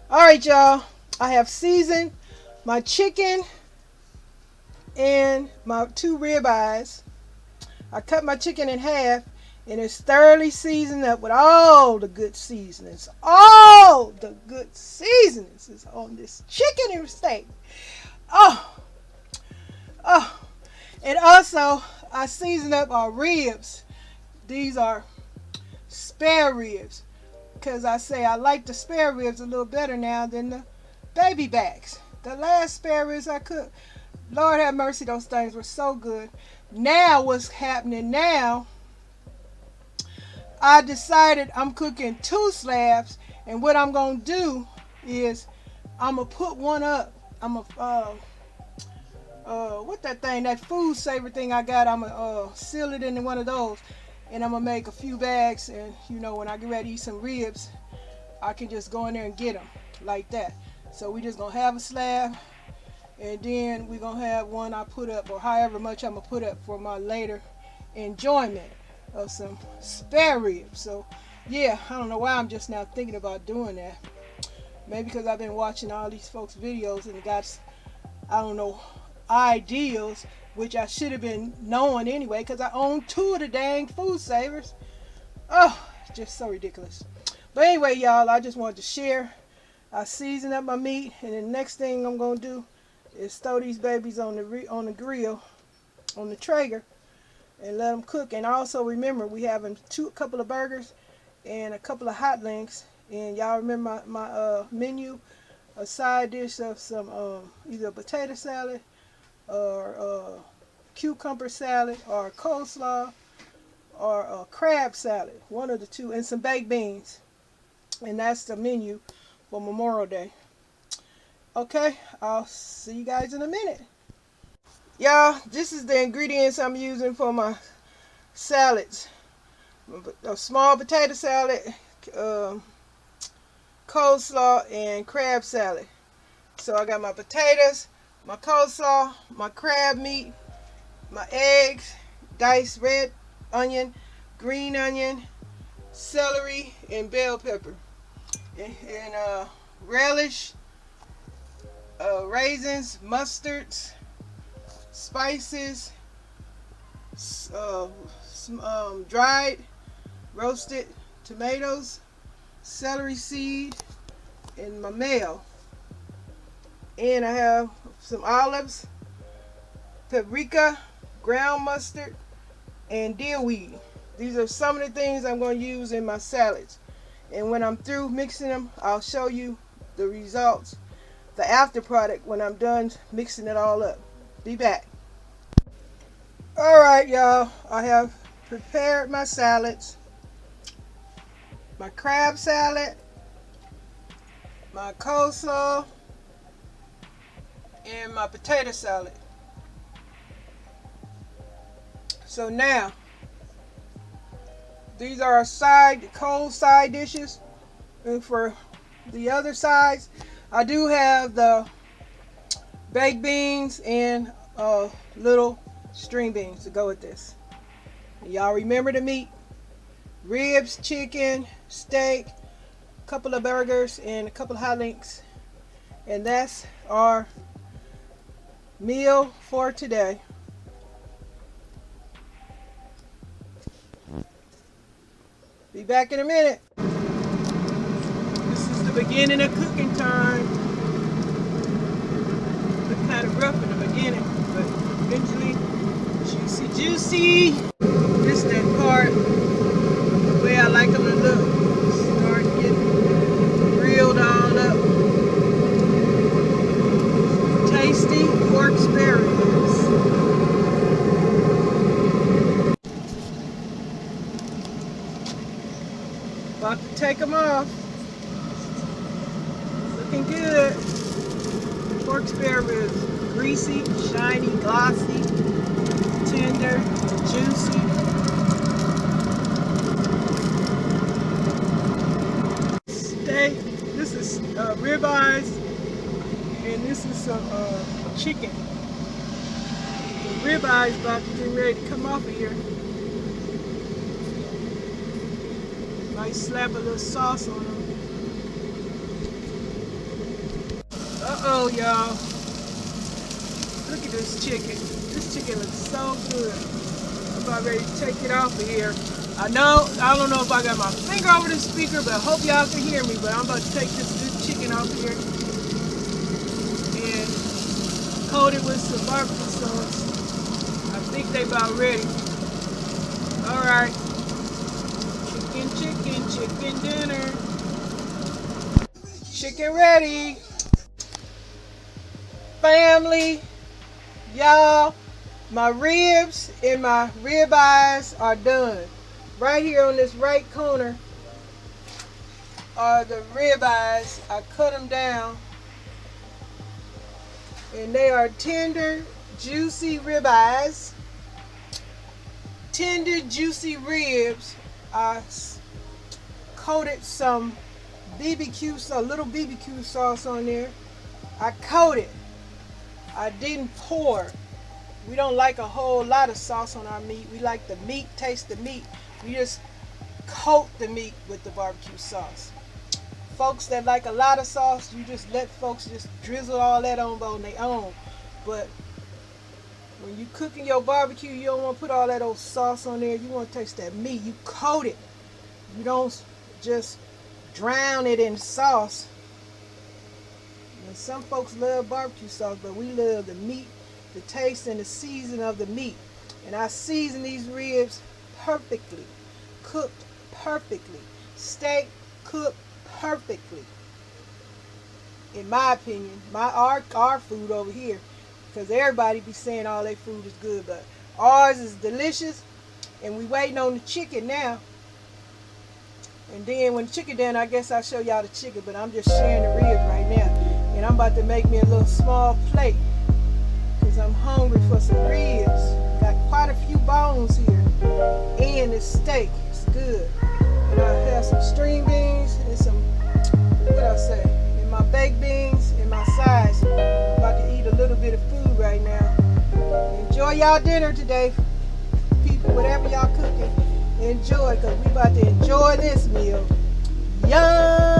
All right, y'all. I have seasoned my chicken and my 2 ribeyes. I cut my chicken in half and it's thoroughly seasoned up with all the good seasonings. All the good seasonings is on this chicken and steak. Oh, oh. And also, I seasoned up our ribs. These are spare ribs. Because I say I like the spare ribs a little better now than the baby backs. The last spare ribs I cooked, Lord have mercy, those things were so good. Now what's happening now, I decided I'm cooking 2 slabs, and what I'm going to do is I'm going to put one up. I'm going to, what that thing, that food saver thing I got, I'm going to seal it into one of those, and I'm going to make a few bags, and you know, when I get ready to eat some ribs, I can just go in there and get them like that. So we just going to have a slab, and then we're going to have one I put up, or however much I'm going to put up for my later enjoyment of some spare ribs. So yeah, I don't know why I'm just now thinking about doing that. Maybe because I've been watching all these folks' videos and got, I don't know, ideals, which I should have been knowing anyway, because I own 2 of the dang food savers. Oh, just so ridiculous. But anyway, y'all, I just wanted to share. I seasoned up my meat, and the next thing I'm gonna do is throw these babies on the grill, on the Traeger, and let them cook. And also remember, we having a couple of burgers and a couple of hot links. And y'all remember my menu, a side dish of some either a potato salad or cucumber salad or coleslaw or a crab salad, one of the two, and some baked beans. And that's the menu for Memorial Day. Okay, I'll see you guys in a minute. Y'all, this is the ingredients I'm using for my salads. A small potato salad, coleslaw, and crab salad. So I got my potatoes, my coleslaw, my crab meat, my eggs, diced red onion, green onion, celery, and bell pepper. And relish, raisins, mustards, spices, dried roasted tomatoes, celery seed, and my mayo. And I have some olives, paprika, ground mustard, and dill weed. These are some of the things I'm going to use in my salads. And when I'm through mixing them, I'll show you the results, the after product, when I'm done mixing it all up. Be back. Alright, y'all, I have prepared my salads. My crab salad, my coleslaw, and my potato salad. So now, these are cold side dishes. And for the other sides, I do have the baked beans and little string beans to go with this. Y'all remember the meat: ribs, chicken, steak, a couple of burgers, and a couple of hot links. And that's our meal for today. Be back in a minute. This is the beginning of cooking time. Look kind of rough in the beginning, but eventually juicy, juicy. This is that part, the way I like them to look. Start getting grilled all up. Tasty pork spare ribs. About to take them off. Looking good. Pork spare ribs. Greasy, shiny, glossy, tender, juicy. Steak. This is ribeyes, and this is some chicken. The ribeyes about to get ready to come off of here. Might slap a little sauce on them. go, y'all. Look at this chicken. This chicken looks so good. I'm about ready to take it off of here. I don't know if I got my finger over the speaker, but I hope y'all can hear me. But I'm about to take this good chicken off here and coat it with some barbecue sauce. I think they about ready. All right. Chicken dinner. Chicken ready. Family, y'all, my ribs and my rib eyes are done. Right here on this right corner are the rib eyes. I cut them down and they are tender, juicy rib eyes. Tender, juicy ribs. I coated some BBQ, so a little BBQ sauce on there. I coated. I didn't pour. We don't like a whole lot of sauce on our meat. We like the meat, taste the meat. We just coat the meat with the barbecue sauce. Folks that like a lot of sauce, you just let folks just drizzle all that on their own. But when you cooking your barbecue, you don't want to put all that old sauce on there. You want to taste that meat. You coat it. You don't just drown it in sauce. And some folks love barbecue sauce, but we love the meat, the taste and the season of the meat. And I season these ribs perfectly, cooked perfectly. Steak cooked perfectly. In my opinion, our food over here, because everybody be saying all their food is good, but ours is delicious. And we waiting on the chicken now. And then when the chicken done, I guess I'll show y'all the chicken, but I'm just sharing the ribs right now. And I'm about to make me a little small plate because I'm hungry for some ribs. Got quite a few bones here. And it's steak. It's good. And I have some string beans and some, what I say, and my baked beans and my sides. I'm about to eat a little bit of food right now. Enjoy y'all dinner today, people, whatever y'all cooking. Enjoy, because we about to enjoy this meal. Yum!